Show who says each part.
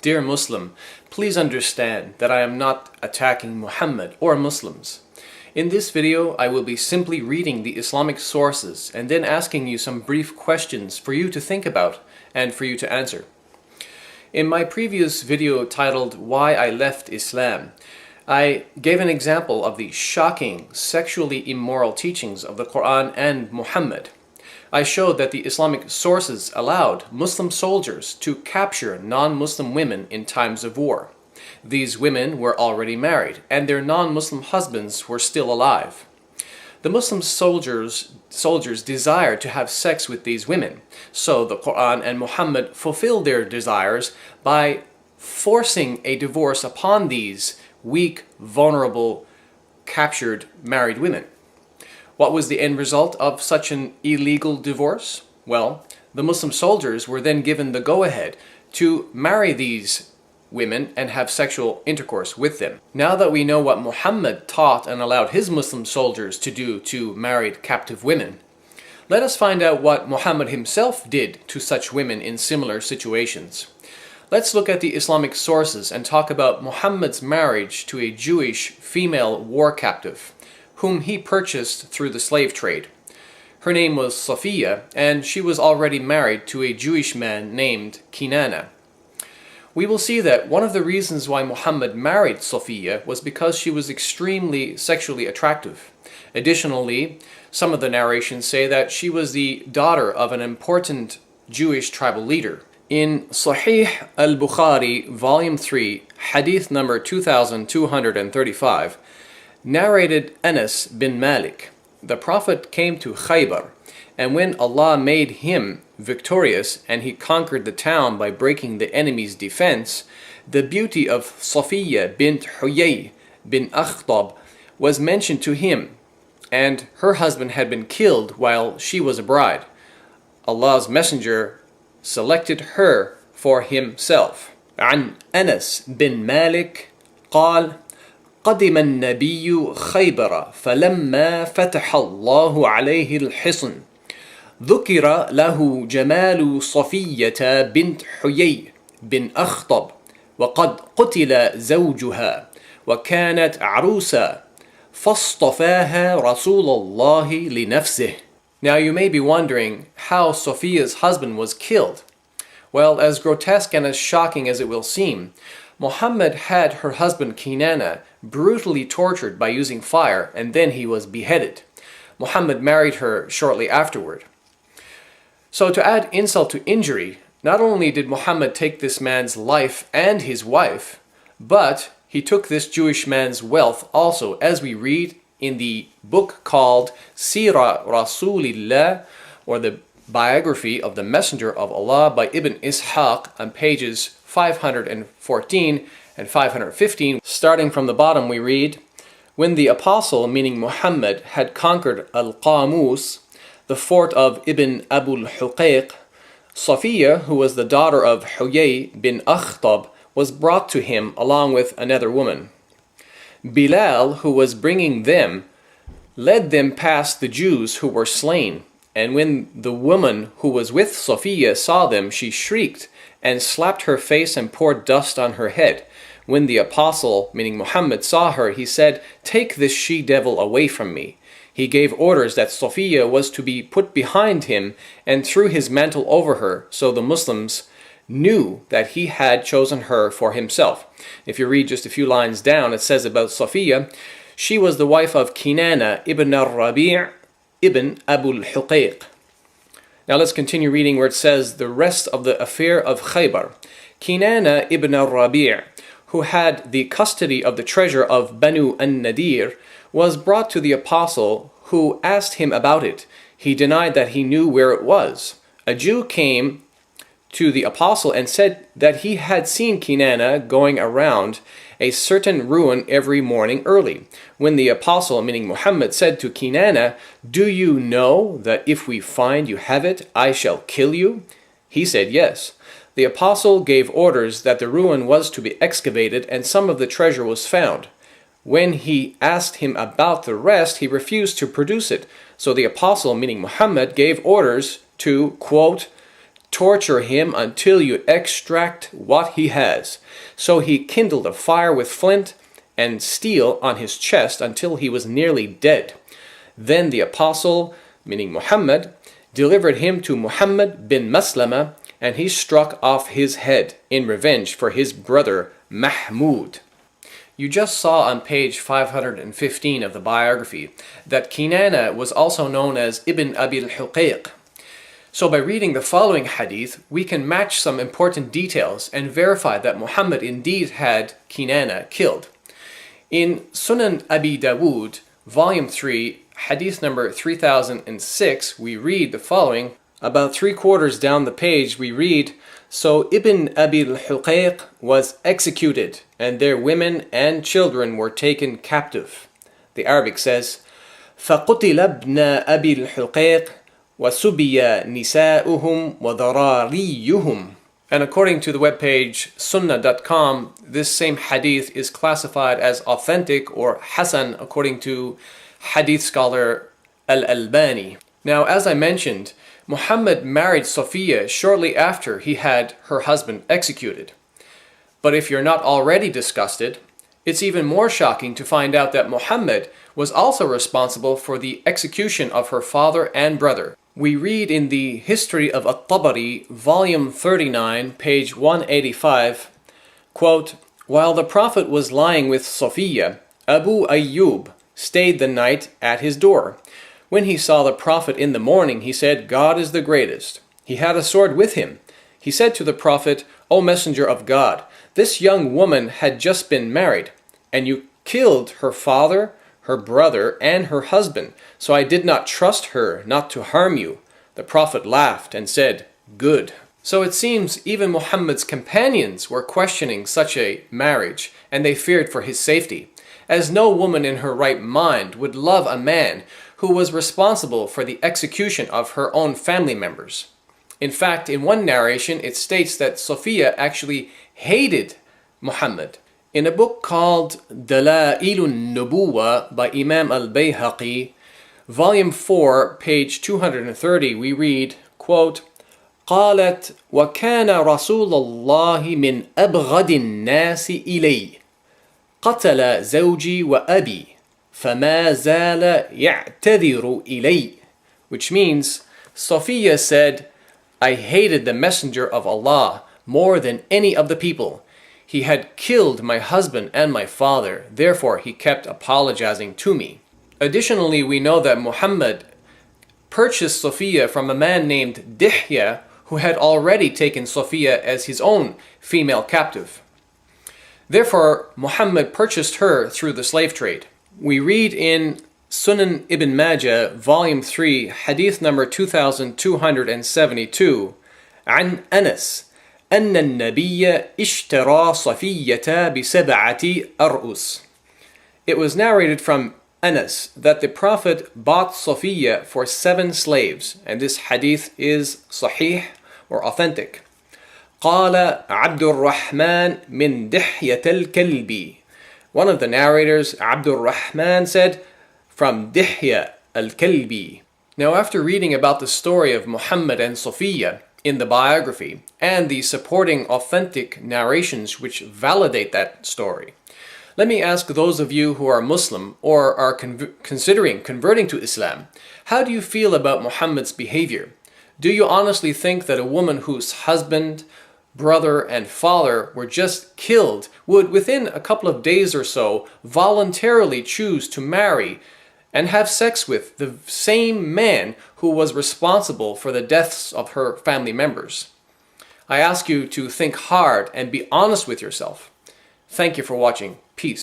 Speaker 1: Dear Muslim, please understand that I am not attacking Muhammad or Muslims. In this video, I will be simply reading the Islamic sources and then asking you some brief questions for you to think about and for you to answer. In my previous video titled Why I Left Islam, I gave an example of the shocking, sexually immoral teachings of the Quran and Muhammad. I showed that the Islamic sources allowed Muslim soldiers to capture non-Muslim women in times of war. These women were already married, and their non-Muslim husbands were still alive. The Muslim soldiers desired to have sex with these women, so the Quran and Muhammad fulfilled their desires by forcing a divorce upon these weak, vulnerable, captured, married women. What was the end result of such an illegal divorce? Well, the Muslim soldiers were then given the go-ahead to marry these women and have sexual intercourse with them. Now that we know what Muhammad taught and allowed his Muslim soldiers to do to married captive women, let us find out what Muhammad himself did to such women in similar situations. Let's look at the Islamic sources and talk about Muhammad's marriage to a Jewish female war captive, whom he purchased through the slave trade. Her name was Safiya, and she was already married to a Jewish man named Kinana. We will see that one of the reasons why Muhammad married Safiya was because she was extremely sexually attractive. Additionally, some of the narrations say that she was the daughter of an important Jewish tribal leader. In Sahih al-Bukhari, Volume 3, Hadith number 2235, narrated Anas bin Malik, the Prophet came to Khaybar, and when Allah made him victorious and he conquered the town by breaking the enemy's defense, the beauty of Safiya bint Huyay bin Akhtab was mentioned to him, and her husband had been killed while she was a bride. Allah's Messenger selected her for himself. عن أنس بن مالك قال: قدم النبي خيبر فلما فتح الله عليه الحصن ذكر له جمال صفية بنت حيي بن أخطب وقد قتل زوجها وكانت عروسا فاصطفاها رسول الله لنفسه. Now you may be wondering how Sophia's husband was killed. Well, as grotesque and as shocking as it will seem, Muhammad had her husband Kinana brutally tortured by using fire, and then he was beheaded. Muhammad married her shortly afterward. So to add insult to injury, not only did Muhammad take this man's life and his wife, but he took this Jewish man's wealth also, as we read in the book called Sira Rasulillah, or the biography of the Messenger of Allah by Ibn Ishaq, on pages 514 and 515. Starting from the bottom we read, when the apostle, meaning Muhammad, had conquered Al-Qamus, the fort of Ibn Abul Huqayq, Safiya, who was the daughter of Huyay bin Akhtab, was brought to him along with another woman. Bilal, who was bringing them, led them past the Jews who were slain, and when the woman who was with Safiya saw them, she shrieked and slapped her face and poured dust on her head. When the apostle, meaning Muhammad, saw her, he said, "Take this she-devil away from me." He gave orders that Safiya was to be put behind him and threw his mantle over her, so the Muslims knew that he had chosen her for himself. If you read just a few lines down, it says about Safiya, she was the wife of Kinana ibn al-Rabi' ibn Abul Huqayq. Now let's continue reading where it says the rest of the affair of Khaybar. Kinana ibn al-Rabi', who had the custody of the treasure of Banu an-Nadir, was brought to the apostle, who asked him about it. He denied that he knew where it was. A Jew came to the apostle and said that he had seen Kinana going around a certain ruin every morning early. When the apostle, meaning Muhammad, said to Kinana, "Do you know that if we find you have it, I shall kill you?" He said yes. The apostle gave orders that the ruin was to be excavated, and some of the treasure was found. When he asked him about the rest, he refused to produce it. So the apostle, meaning Muhammad, gave orders to, quote, torture him until you extract what he has. So he kindled a fire with flint and steel on his chest until he was nearly dead. Then the apostle, meaning Muhammad, delivered him to Muhammad bin Maslama, and he struck off his head in revenge for his brother Mahmud. You just saw on page 515 of the biography that Kinana was also known as Ibn Abi al-Huqayq. So by reading the following hadith, we can match some important details and verify that Muhammad indeed had Kinana killed. In Sunan Abi Dawood, volume 3, hadith number 3006, we read the following. About 3/4 down the page, we read, "So Ibn Abi al-Huqayq was executed, and their women and children were taken captive." The Arabic says, فَقُتِلَ ابْنَ أَبِي الْحُقَيْقِ وَسُبِيَ نِسَاؤُهُمْ وَذَرَارِيُّهُمْ. And according to the webpage sunnah.com, this same hadith is classified as authentic or Hasan according to hadith scholar Al-Albani. Now, as I mentioned, Muhammad married Sophia shortly after he had her husband executed. But if you're not already disgusted, it's even more shocking to find out that Muhammad was also responsible for the execution of her father and brother. We read in the History of At-Tabari, volume 39, page 185, quote, "While the Prophet was lying with Sophia, Abu Ayyub stayed the night at his door. When he saw the Prophet in the morning, he said, 'God is the greatest.' He had a sword with him. He said to the Prophet, 'O Messenger of God, this young woman had just been married, and you killed her father, her brother, and her husband, so I did not trust her not to harm you.' The Prophet laughed and said, 'Good.'" So it seems even Muhammad's companions were questioning such a marriage, and they feared for his safety, as no woman in her right mind would love a man who was responsible for the execution of her own family members. In fact, in one narration, it states that Sophia actually hated Muhammad. In a book called Dala'ilun Nubuwa by Imam al-Bayhaqi, volume 4, page 230, we read, quote, "قالت وكان رسول الله من أبغض الناس إلي قتل زوجي وأبي فما زال يعتذر إلي," which means, Sophia said, "I hated the Messenger of Allah more than any of the people. He had killed my husband and my father, therefore he kept apologizing to me." Additionally, we know that Muhammad purchased Sophia from a man named Dihya, who had already taken Sophia as his own female captive. Therefore, Muhammad purchased her through the slave trade. We read in Sunan Ibn Majah, volume 3, hadith number 2272, عن أنس أن النبي اشترى صفية بسبعة أرؤس. It was narrated from Anas that the Prophet bought Sophia for 7 slaves, and this hadith is sahih or authentic. قال عبد الرحمن من دحية الكلب. One of the narrators, Abdul Rahman, said, "From Dihya al-Kalbi." Now, after reading about the story of Muhammad and Sophia in the biography and the supporting authentic narrations which validate that story, let me ask those of you who are Muslim or are considering converting to Islam, how do you feel about Muhammad's behavior? Do you honestly think that a woman whose husband, brother, and father were just killed would, within a couple of days or so, voluntarily choose to marry and have sex with the same man who was responsible for the deaths of her family members? I ask you to think hard and be honest with yourself. Thank you for watching. Peace.